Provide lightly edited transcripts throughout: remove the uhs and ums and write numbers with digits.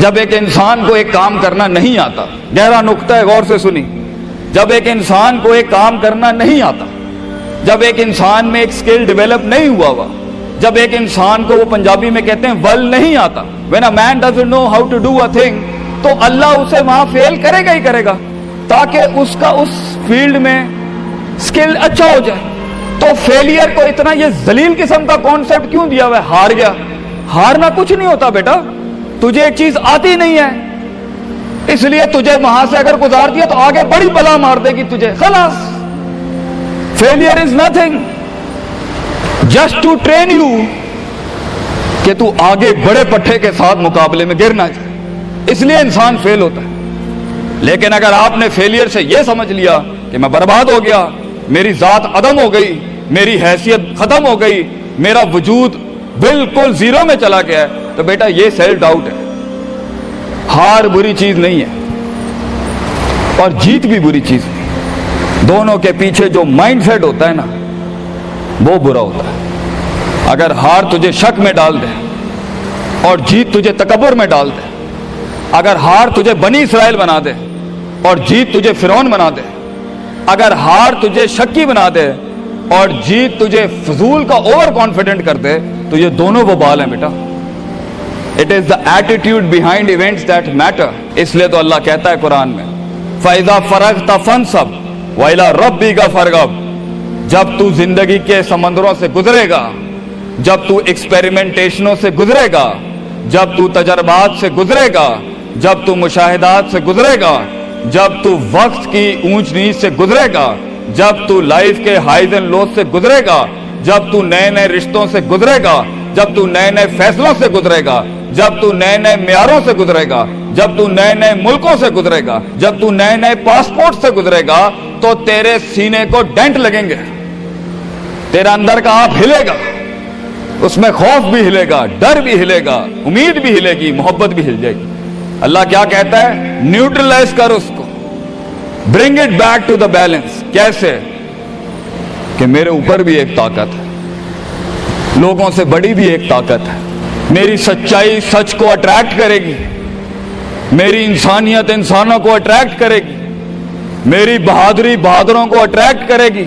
جب ایک انسان کو ایک کام کرنا نہیں آتا، گہرا نقطہ ہے، غور سے سنی، جب ایک انسان کو ایک کام کرنا نہیں آتا، جب ایک انسان میں ایک سکل ڈیولپ نہیں ہوا، جب ایک انسان کو وہ پنجابی میں کہتے ہیں ول نہیں آتا، when a man doesn't know how to do a thing، تو اللہ اسے وہاں فیل کرے گا ہی کرے گا تاکہ اس کا اس فیلڈ میں سکل اچھا ہو جائے۔ تو فیلئر کو اتنا یہ ذلیل قسم کا کانسیپٹ کیوں دیا ہوا ہے؟ ہار گیا، ہارنا کچھ نہیں ہوتا بیٹا، تجھے ایک چیز آتی نہیں ہے اس لیے تجھے وہاں سے اگر گزار دیا تو آگے بڑی بلا مار دے گی تجھے، خلاص۔ Failure is nothing just to train you کہ تو آگے بڑے پٹھے کے ساتھ مقابلے میں گر نہ جائے، اس لیے انسان فیل ہوتا ہے۔ لیکن اگر آپ نے فیلئر سے یہ سمجھ لیا کہ میں برباد ہو گیا، میری ذات عدم ہو گئی، میری حیثیت ختم ہو گئی، میرا وجود بالکل زیرو میں چلا گیا ہے، تو بیٹا یہ سیلف ڈاؤٹ ہے۔ ہار بری چیز نہیں ہے اور جیت بھی بری چیز نہیں، دونوں کے پیچھے جو مائنڈ سیٹ ہوتا ہے نا وہ برا ہوتا ہے۔ اگر ہار تجھے شک میں ڈال دے اور جیت تجھے تکبر میں ڈال دے، اگر ہار تجھے بنی اسرائیل بنا دے اور جیت تجھے فرعون بنا دے، اگر ہار تجھے شکی بنا دے اور جیت تجھے فضول کا اوور کانفیڈنٹ کر دے، تو یہ دونوں وبال ہیں بیٹا۔ It is the attitude behind events that matter۔ اس لیے تو اللہ کہتا ہے قرآن میں فَإِذَا فَرَغْتَ فَانْصَبْ وَإِلَىٰ رَبِّكَ فَارْغَب۔ جب تو زندگی کے سمندروں سے گزرے گا، جب تو ایکسپیریمنٹیشنوں سے گزرے گا، جب تو تجربات سے گزرے گا، جب تو مشاہدات سے گزرے گا، جب تو وقت کی اونچ نیچ سے گزرے گا، جب تو لائف کے ہائیز اینڈ لوز سے گزرے گا، جب تو نئے نئے رشتوں سے گزرے گا، جب تو نئے نئے فیصلوں سے گزرے گا، جب تو نئے نئے معیاروں سے گزرے گا، جب تو نئے نئے ملکوں سے گزرے گا، جب تو نئے نئے پاسپورٹ سے گزرے گا، تو تیرے سینے کو ڈینٹ لگیں گے، تیرا اندر کا آپ ہلے گا، اس میں خوف بھی ہلے گا، ڈر بھی ہلے گا، امید بھی ہلے گی، محبت بھی ہل جائے گی۔ اللہ کیا کہتا ہے؟ نیوٹرلائز کر اس کو، bring it back to the balance. کیسے؟ کہ میرے اوپر بھی ایک طاقت ہے، لوگوں سے بڑی بھی ایک طاقت ہے، میری سچائی سچ کو اٹریکٹ کرے گی، میری انسانیت انسانوں کو اٹریکٹ کرے گی، میری بہادری بہادروں کو اٹریکٹ کرے گی،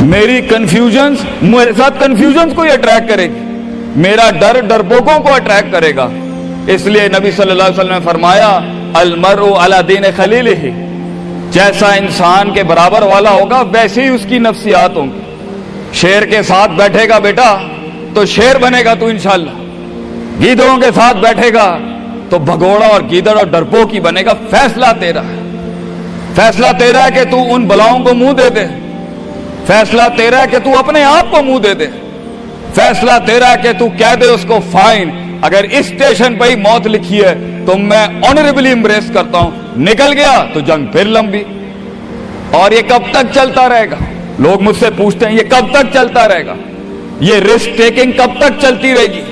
میری کنفیوژنز میرے ساتھ کنفیوژنز کو ہی اٹریکٹ کرے گی، میرا ڈر ڈرپوکوں کو اٹریکٹ کرے گا۔ اس لیے نبی صلی اللہ علیہ وسلم نے فرمایا المرء علی دین خلیلہ، جیسا انسان کے برابر والا ہوگا ویسے ہی اس کی نفسیات ہوں گی۔ شیر کے ساتھ بیٹھے گا بیٹا تو شیر بنے گا تو انشاءاللہ، گیدڑوں کے ساتھ بیٹھے گا تو بھگوڑا اور گیدڑ اور ڈرپوک ہی بنے گا۔ فیصلہ تیرا ہے، فیصلہ تیرا ہے کہ تو ان بلاؤں کو منہ دے دے، فیصلہ تیرا ہے کہ تو اپنے آپ کو منہ دے دے، فیصلہ تیرا ہے کہ تو کہہ دے اس کو فائن، اگر اس اسٹیشن پہ ہی موت لکھی ہے تو میں آنریبلی امبریس کرتا ہوں، نکل گیا تو جنگ پھر لمبی۔ اور یہ کب تک چلتا رہے گا؟ لوگ مجھ سے پوچھتے ہیں یہ کب تک چلتا رہے گا؟ یہ رسک ٹیکنگ کب تک چلتی رہے گی؟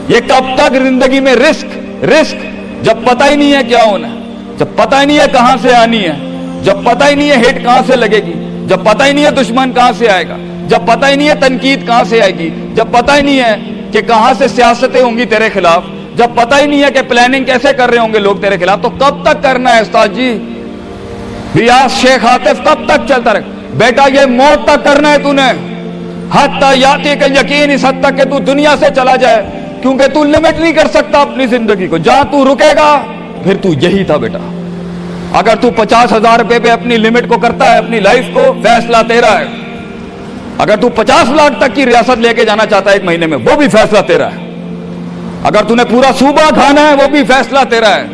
یہ کب تک زندگی میں رسک جب پتہ ہی نہیں ہے کیا ہونا ہے، جب پتہ ہی نہیں ہے کہاں سے آنی ہے، جب پتہ ہی نہیں ہے ہٹ کہاں سے لگے گی، جب پتہ ہی نہیں ہے دشمن کہاں سے آئے گا، جب پتہ ہی نہیں ہے تنقید کہاں سے آئے گی، جب پتہ ہی نہیں ہے کہ کہاں سے سیاستیں ہوں گی تیرے خلاف، جب پتہ ہی نہیں ہے کہ پلاننگ کیسے کر رہے ہوں گے لوگ تیرے خلاف، تو کب تک کرنا ہے استاد جی؟ ریاض شیخ عاطف کب تک چلتا رہے؟ بیٹا یہ موت تک کرنا ہے تو نے، حتی یاتی کا یقین، اس حد تک کہ تو دنیا سے چلا جائے، کیونکہ تو لمٹ نہیں کر سکتا اپنی زندگی کو، جہاں تو رکے گا پھر تو یہی تھا بیٹا۔ اگر تو 50,000 روپے پہ اپنی لمٹ کو کرتا ہے اپنی لائف کو، فیصلہ تیرا ہے۔ اگر تو 50 لاکھ تک کی ریاست لے کے جانا چاہتا ہے ایک مہینے میں، وہ بھی فیصلہ تیرا ہے۔ اگر تو نے پورا صوبہ کھانا ہے وہ بھی فیصلہ تیرا ہے۔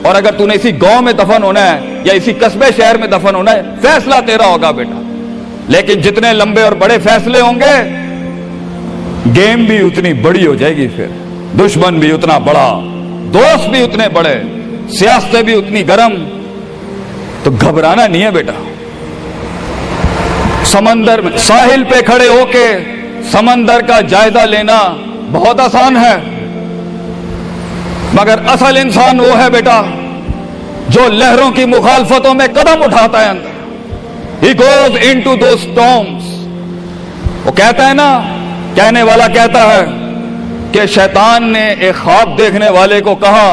اور اگر تو نے اسی گاؤں میں دفن ہونا ہے یا اسی قصبے شہر میں دفن ہونا ہے، فیصلہ تیرا ہوگا بیٹا۔ لیکن جتنے لمبے اور بڑے فیصلے ہوں گے، گیم بھی اتنی بڑی ہو جائے گی، پھر دشمن بھی اتنا بڑا، دوست بھی اتنے بڑے، سیاستیں بھی اتنی گرم۔ تو گھبرانا نہیں ہے بیٹا۔ سمندر میں ساحل پہ کھڑے ہو کے سمندر کا جائزہ لینا بہت آسان ہے، مگر اصل انسان وہ ہے بیٹا جو لہروں کی مخالفتوں میں قدم اٹھاتا ہے اندر۔ He goes into those storms۔ وہ کہتا ہے نا، کہنے والا کہتا ہے کہ شیطان نے ایک خواب دیکھنے والے کو کہا،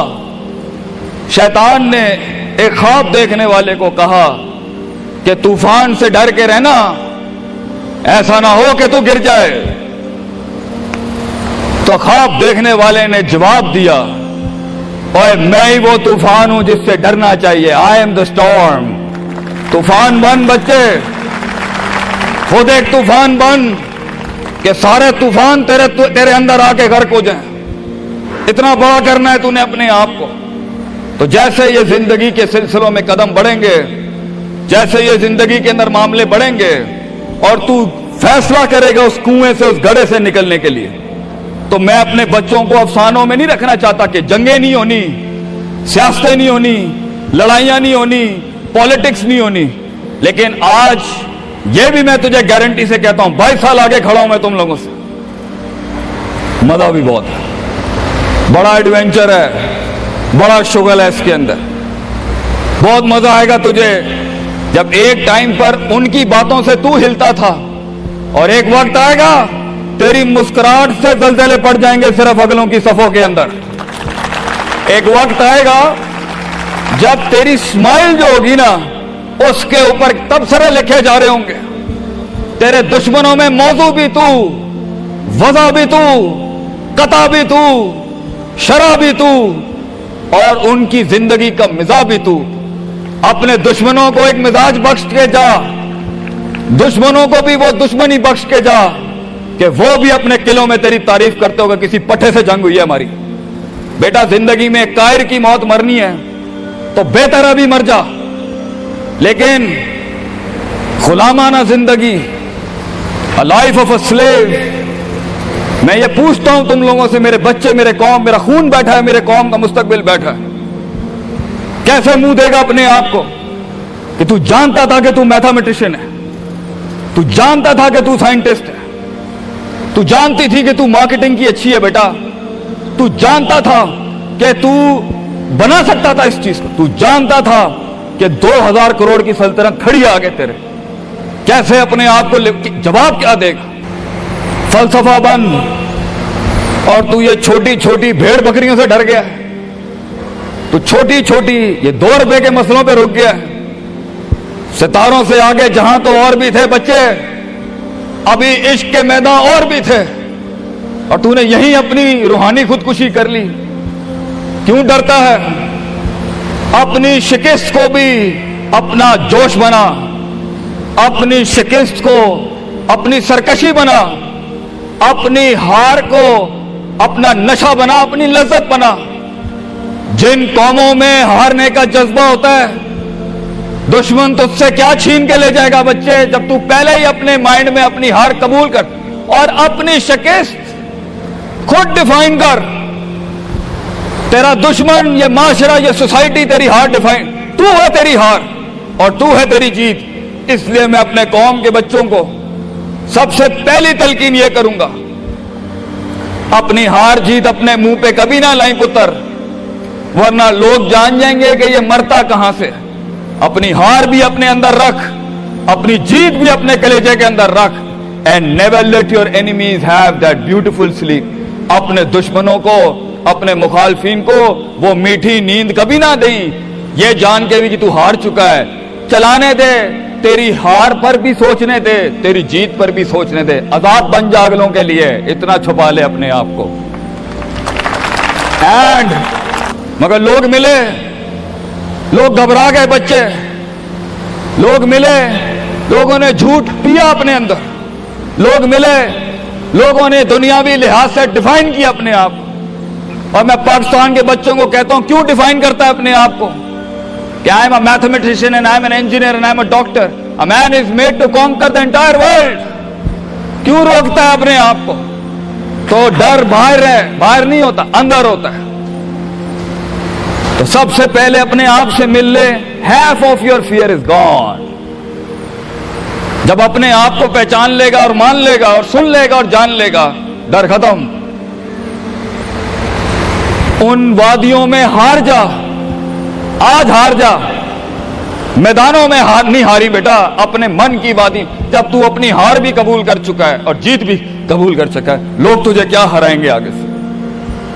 شیطان نے ایک خواب دیکھنے والے کو کہا کہ طوفان سے ڈر کے رہنا، ایسا نہ ہو کہ تو گر جائے۔ تو خواب دیکھنے والے نے جواب دیا، اوے میں ہی وہ طوفان ہوں جس سے ڈرنا چاہیے، آئی ایم دا اسٹارم۔ طوفان بن بچے، خود ایک طوفان بن کہ سارے طوفان تیرے اندر آ کے غرق ہو جائیں۔ اتنا بڑا کرنا ہے تو نے اپنے آپ کو۔ تو جیسے یہ زندگی کے سلسلوں میں قدم بڑھیں گے، جیسے یہ زندگی کے اندر معاملے بڑھیں گے اور تو فیصلہ کرے گا اس کنویں سے، اس گڑھے سے نکلنے کے لیے، تو میں اپنے بچوں کو افسانوں میں نہیں رکھنا چاہتا کہ جنگیں نہیں ہونی، سیاستیں نہیں ہونی، لڑائیاں نہیں ہونی، پالیٹکس نہیں ہونی، لیکن آج یہ بھی میں تجھے گارنٹی سے کہتا ہوں، 22 سال آگے کھڑا ہوں میں تم لوگوں سے، مزہ بھی بہت ہے، بڑا ایڈونچر ہے، بڑا شغل ہے اس کے اندر، بہت مزہ آئے گا تجھے جب ایک ٹائم پر ان کی باتوں سے تو ہلتا تھا اور ایک وقت آئے گا تیری مسکراہٹ سے زلزلے پڑ جائیں گے صرف اگلوں کی صفوں کے اندر۔ ایک وقت آئے گا جب تیری اسمائل جو ہوگی نا اس کے اوپر تبصرے لکھے جا رہے ہوں گے، تیرے دشمنوں میں موضوع بھی تو، وضع بھی تو، قطع بھی تو، شرح بھی تو، اور ان کی زندگی کا مزاج بھی تو۔ اپنے دشمنوں کو ایک مزاج بخش کے جا، دشمنوں کو بھی وہ دشمنی بخش کے جا کہ وہ بھی اپنے قلعوں میں تیری تعریف کرتے ہوگا کسی پٹھے سے جنگ ہوئی ہے ہماری۔ بیٹا زندگی میں کائر کی موت مرنی ہے تو بہتر ابھی مر جا، لیکن غلامانہ زندگی، a life of a slave، میں یہ پوچھتا ہوں تم لوگوں سے، میرے بچے، میرے قوم، میرا خون بیٹھا ہے، میرے قوم کا مستقبل بیٹھا ہے، کیسے منہ دے گا اپنے آپ کو کہ تو جانتا تھا کہ تو میتھمیٹیشین ہے، تو جانتا تھا کہ تو سائنٹسٹ ہے، تو جانتی تھی کہ تو مارکیٹنگ کی اچھی ہے بیٹا، تو جانتا تھا کہ تو بنا سکتا تھا اس چیز کو، تو جانتا تھا کہ 2000 کروڑ کی سلطنت کھڑی آگے تیرے، کیسے اپنے آپ کو جواب کیا دے گا؟ فلسفہ بن، اور تو یہ چھوٹی چھوٹی بھیڑ بکریوں سے ڈر گیا ہے، تو چھوٹی چھوٹی یہ 2 روپے کے مسئلوں پہ رک گیا ہے۔ ستاروں سے آگے جہاں تو اور بھی تھے بچے، ابھی عشق کے میدان اور بھی تھے، اور تو نے یہیں اپنی روحانی خودکشی کر لی۔ کیوں ڈرتا ہے؟ اپنی شکست کو بھی اپنا جوش بنا، اپنی شکست کو اپنی سرکشی بنا، اپنی ہار کو اپنا نشہ بنا، اپنی لذت بنا۔ جن قوموں میں ہارنے کا جذبہ ہوتا ہے، دشمن تجھ سے کیا چھین کے لے جائے گا بچے، جب تو پہلے ہی اپنے مائنڈ میں اپنی ہار قبول کر اور اپنی شکست خود ڈیفائن کر۔ تیرا دشمن، یہ معاشرہ، یہ سوسائٹی تیری ہار ڈیفائن، تو ہے تیری ہار اور تو ہے تیری جیت۔ اس لیے میں اپنے قوم کے بچوں کو سب سے پہلی تلقین یہ کروں گا، اپنی ہار جیت اپنے منہ پہ کبھی نہ لائیں پتر، ورنہ لوگ جان جائیں گے کہ یہ مرتا کہاں سے۔ اپنی ہار بھی اپنے اندر رکھ، اپنی جیت بھی اپنے کلیجے کے اندر رکھ، and never let your enemies have that beautiful sleep۔ اپنے دشمنوں کو، اپنے مخالفین کو وہ میٹھی نیند کبھی نہ دیں، یہ جان کے بھی کہ تو ہار چکا ہے۔ چلانے دے، تیری ہار پر بھی سوچنے دے، تیری جیت پر بھی سوچنے دے۔ آزاد بن جا اگلوں کے لیے، اتنا چھپا لے اپنے آپ کو۔ اینڈ مگر لوگ ملے، لوگ گھبرا گئے بچے، لوگ ملے، لوگوں نے جھوٹ پیا اپنے اندر، لوگ ملے، لوگوں نے دنیاوی لحاظ سے ڈیفائن کیا اپنے آپ کو۔ اور میں پاکستان کے بچوں کو کہتا ہوں، کیوں ڈیفائن کرتا ہے اپنے آپ کو کہ I am a mathematician and I am an engineer and I am a doctor. A man is made to conquer the entire world. کیوں روکتا ہے اپنے آپ کو؟ تو ڈر باہر ہے، باہر نہیں ہوتا، اندر ہوتا ہے۔ تو سب سے پہلے اپنے آپ سے مل لے، half of your fear is gone۔ جب اپنے آپ کو پہچان لے گا اور مان لے گا اور سن لے گا اور جان لے گا، ڈر ختم۔ ان وادیوں میں ہار جا، آج ہار جا، میدانوں میں ہار نہیں ہاری بیٹا، اپنے من کی وادی۔ جب تو اپنی ہار بھی قبول کر چکا ہے اور جیت بھی قبول کر چکا ہے، لوگ تجھے کیا ہرائیں گے آگے سے؟